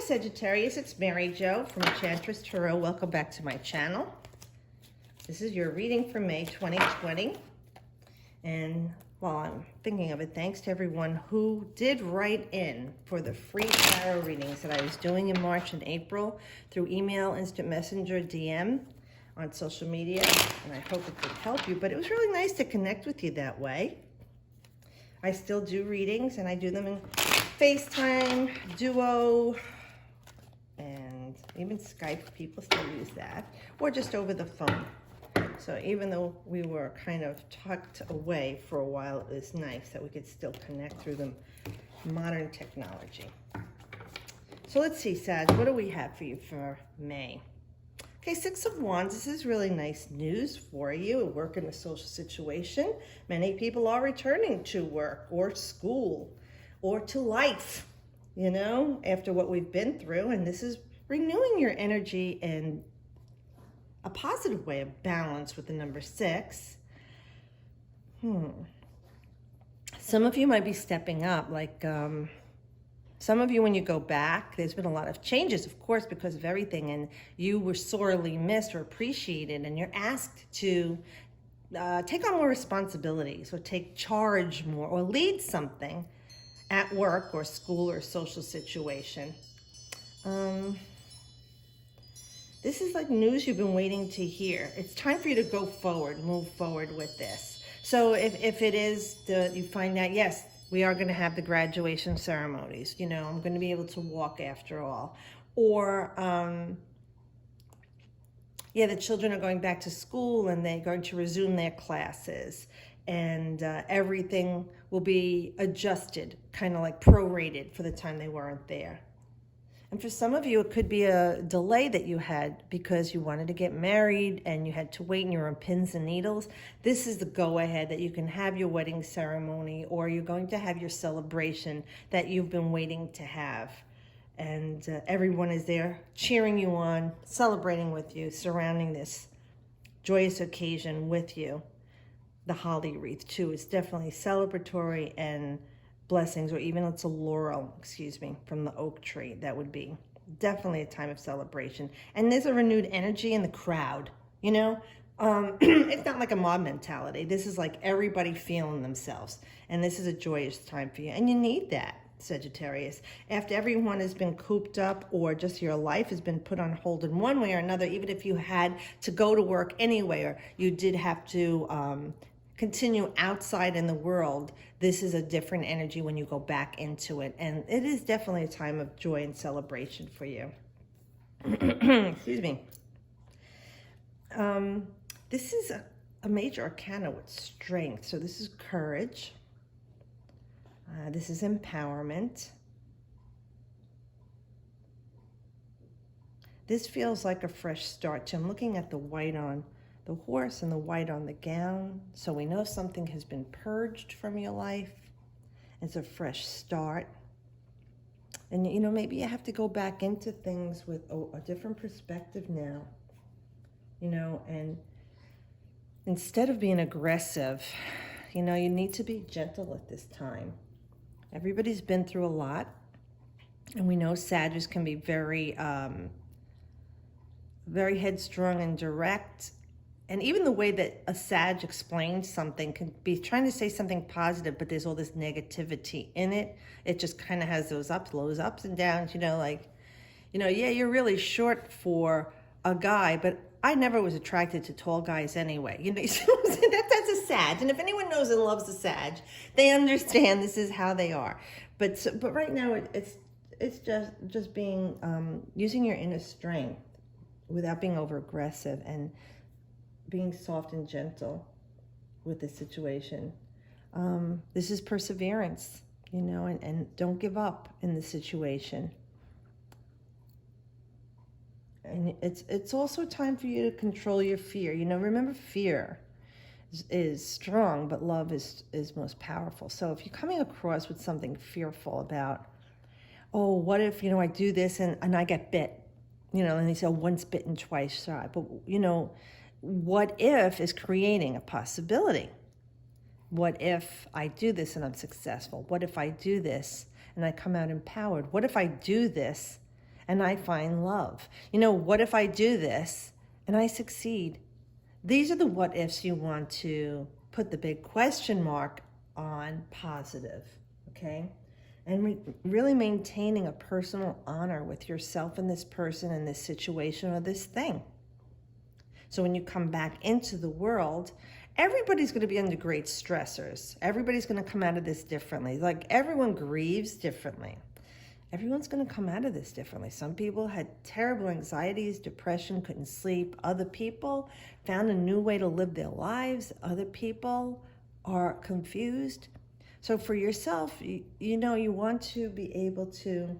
Sagittarius, it's Mary Jo from Enchantress Tarot. Welcome back to my channel. This is your reading for May 2020. And while I'm thinking of it, thanks to everyone who did write in for the free tarot readings that I was doing in March and April through email, instant messenger, DM, on social media. And I hope it could help you, but it was really nice to connect with you that way. I still do readings, and I do them in FaceTime, Duo, and even Skype. People still use that, or just over the phone. So even though we were kind of tucked away for a while, it was nice that we could still connect through the modern technology. So let's see, Sag, what do we have for you for May? Okay, Six of Wands, this is really nice news for you. Work in a social situation. Many people are returning to work or school or to life, you know, after what we've been through. And this is renewing your energy in a positive way of balance with the number 6. Some of you might be stepping up, like some of you, when you go back, there's been a lot of changes, of course, because of everything, and you were sorely missed or appreciated, and you're asked to take on more responsibilities or take charge more or lead something at work or school or social situation. This is like news you've been waiting to hear. It's time for you to go forward, move forward with this. So if it is, you find out, yes, we are going to have the graduation ceremonies. You know, I'm going to be able to walk after all. Or, yeah, the children are going back to school and they're going to resume their classes. And everything will be adjusted, kind of like prorated for the time they weren't there. And for some of you, it could be a delay that you had because you wanted to get married and you had to wait and you were on pins and needles. This is the go-ahead that you can have your wedding ceremony, or you're going to have your celebration that you've been waiting to have. And everyone is there cheering you on, celebrating with you, surrounding this joyous occasion with you. The holly wreath, too, is definitely celebratory and blessings, or even it's a laurel, excuse me, from the oak tree. That would be definitely a time of celebration. And there's a renewed energy in the crowd, you know? It's not like a mob mentality. This is like everybody feeling themselves. And this is a joyous time for you. And you need that, Sagittarius. After everyone has been cooped up, or just your life has been put on hold in one way or another, even if you had to go to work anyway, or you did have to continue outside in the world, this is a different energy when you go back into it. And it is definitely a time of joy and celebration for you. Excuse me. This is a major arcana with strength. So this is courage. This is empowerment. This feels like a fresh start. I'm looking at the white on the horse and the white on the gown. So we know something has been purged from your life. It's a fresh start. And, you know, maybe you have to go back into things with a different perspective now. You know, and instead of being aggressive, you know, you need to be gentle at this time. Everybody's been through a lot. And we know Sagittarius can be very, very headstrong and direct. And even the way that a Sag explains something can be trying to say something positive, but there's all this negativity in it. It just kind of has those ups and downs, you know, like, you know, yeah, you're really short for a guy, but I never was attracted to tall guys anyway. You know, that's a Sag. And if anyone knows and loves a Sag, they understand this is how they are. But right now, it's just being, using your inner strength without being over aggressive, and being soft and gentle with the situation. This is perseverance, you know, and don't give up in the situation. And it's also time for you to control your fear. You know, remember, fear is strong, but love is most powerful. So if you're coming across with something fearful about, oh, what if, you know, I do this and I get bit, you know, and they say, oh, once bitten, twice shy. But, you know, what if is creating a possibility. What if I do this and I'm successful? What if I do this and I come out empowered? What if I do this and I find love. You know, what if I do this and I succeed? These are the what ifs you want to put the big question mark on positive, okay? And really maintaining a personal honor with yourself and this person and this situation or this thing. So when you come back into the world, everybody's going to be under great stressors. Everybody's going to come out of this differently. Like, everyone grieves differently. Everyone's going to come out of this differently. Some people had terrible anxieties, depression, couldn't sleep. Other people found a new way to live their lives. Other people are confused. So for yourself, you know, you want to be able to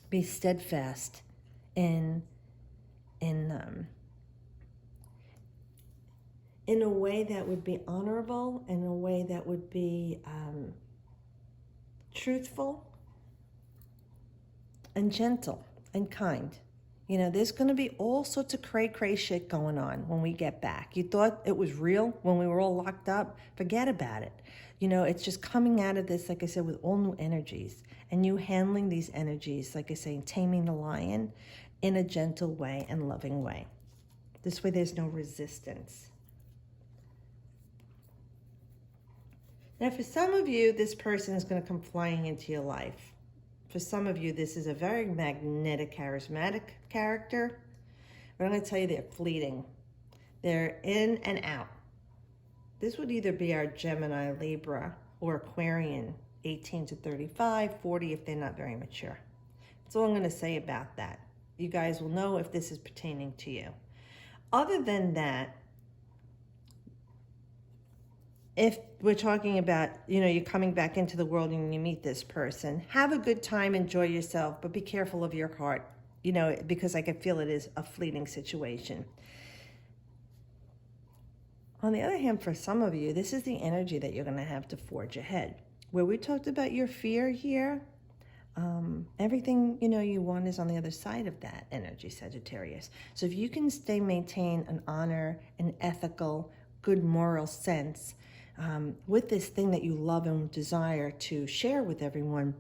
be steadfast in a way that would be honorable, in a way that would be truthful and gentle and kind. You know, there's going to be all sorts of cray shit going on when we get back. You thought it was real when we were all locked up? Forget about it. You know, it's just coming out of this, like I said, with all new energies. And you handling these energies, like I say, taming the lion in a gentle way and loving way. This way there's no resistance. Now, for some of you, this person is going to come flying into your life. For some of you, this is a very magnetic, charismatic character. But I'm going to tell you, they're fleeting. They're in and out. This would either be our Gemini, Libra, or Aquarian, 18 to 35, 40 if they're not very mature. That's all I'm going to say about that. You guys will know if this is pertaining to you. Other than that, if we're talking about, you know, you're coming back into the world and you meet this person, have a good time, enjoy yourself, but be careful of your heart, you know, because I can feel it is a fleeting situation. On the other hand, for some of you, this is the energy that you're going to have to forge ahead. Where we talked about your fear here, everything, you know, you want is on the other side of that energy, Sagittarius. So if you can maintain an honor, an ethical, good moral sense, with this thing that you love and desire to share with everyone,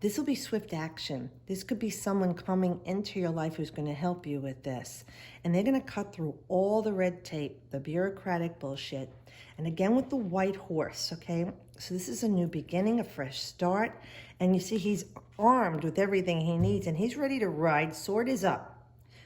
this will be swift action. This could be someone coming into your life who's going to help you with this. And they're going to cut through all the red tape, the bureaucratic bullshit. And again, with the white horse, okay? So this is a new beginning, a fresh start. And you see, he's armed with everything he needs, and he's ready to ride. Sword is up.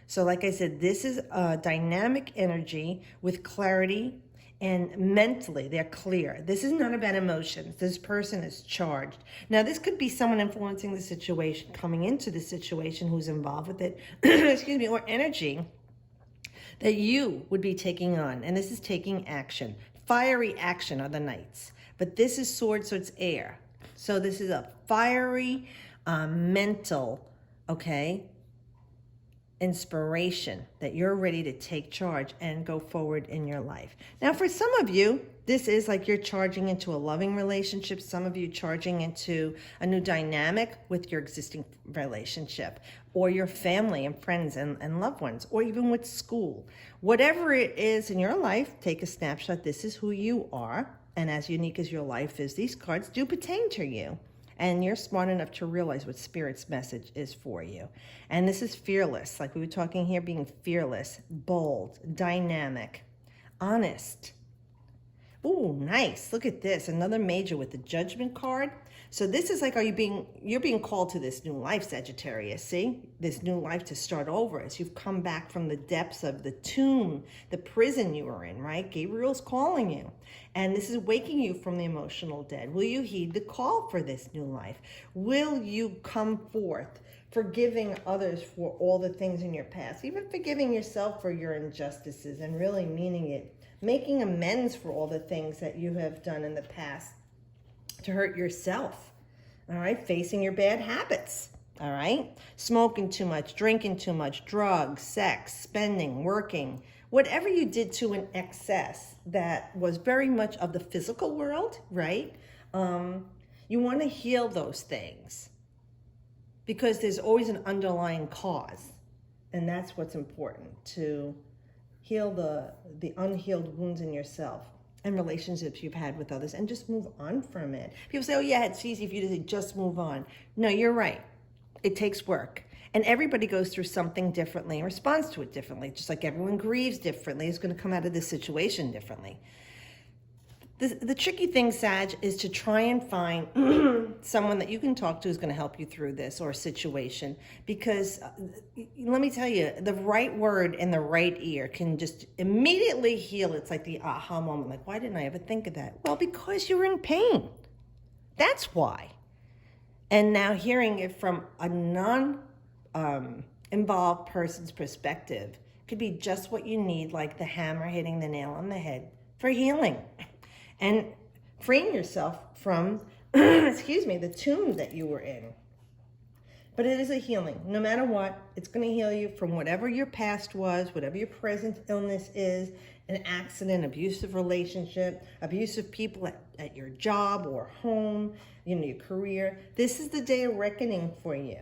So like I said, this is a dynamic energy with clarity, and mentally they're clear. This is not about emotions. This person is charged. Now, this could be someone influencing the situation, coming into the situation who's involved with it, excuse me, or energy that you would be taking on. And this is taking action. Fiery action are the knights. But this is sword, so it's air. So this is a fiery, mental, okay, inspiration that you're ready to take charge and go forward in your life. Now, for some of you, this is like you're charging into a loving relationship. Some of you charging into a new dynamic with your existing relationship, or your family and friends and loved ones, or even with school. Whatever it is in your life, take a snapshot. This is who you are. And as unique as your life is, these cards do pertain to you. And you're smart enough to realize what Spirit's message is for you. And this is fearless, like we were talking here, being fearless, bold, dynamic, honest. Ooh, nice. Look at this. Another major with the Judgment card. So this is like, you're being called to this new life, Sagittarius, see? This new life to start over as you've come back from the depths of the tomb, the prison you were in, right? Gabriel's calling you. And this is waking you from the emotional dead. Will you heed the call for this new life? Will you come forth forgiving others for all the things in your past, even forgiving yourself for your injustices and really meaning it, making amends for all the things that you have done in the past to hurt yourself, all right? Facing your bad habits, all right? Smoking too much, drinking too much, drugs, sex, spending, working, whatever you did to an excess that was very much of the physical world, right? You want to heal those things because there's always an underlying cause, and that's what's important, to heal the unhealed wounds in yourself and relationships you've had with others, and just move on from it. People say, oh yeah, it's easy for you to say, just move on. No, you're right. it takes work. And everybody goes through something differently and responds to it differently. Just like everyone grieves differently, is going to come out of this situation differently. The tricky thing, Sag, is to try and find someone that you can talk to who's going to help you through this or a situation. Because let me tell you, the right word in the right ear can just immediately heal. It's like the aha moment. Like, why didn't I ever think of that? Well, because you're in pain. That's why. And now hearing it from a non-involved person's perspective could be just what you need, like the hammer hitting the nail on the head for healing. And freeing yourself from, excuse me, the tomb that you were in. But it is a healing. No matter what, it's going to heal you from whatever your past was, whatever your present illness is, an accident, abusive relationship, abusive people at your job or home, your career. This is the day of reckoning for you.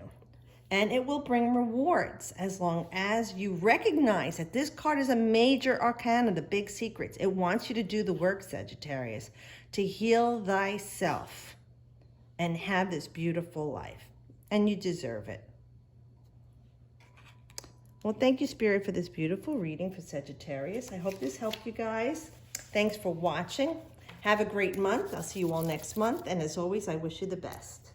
And it will bring rewards as long as you recognize that this card is a major arcana, the big secrets. It wants you to do the work, Sagittarius, to heal thyself and have this beautiful life. And you deserve it. Well, thank you, Spirit, for this beautiful reading for Sagittarius. I hope this helped you guys. Thanks for watching. Have a great month. I'll see you all next month. And as always, I wish you the best.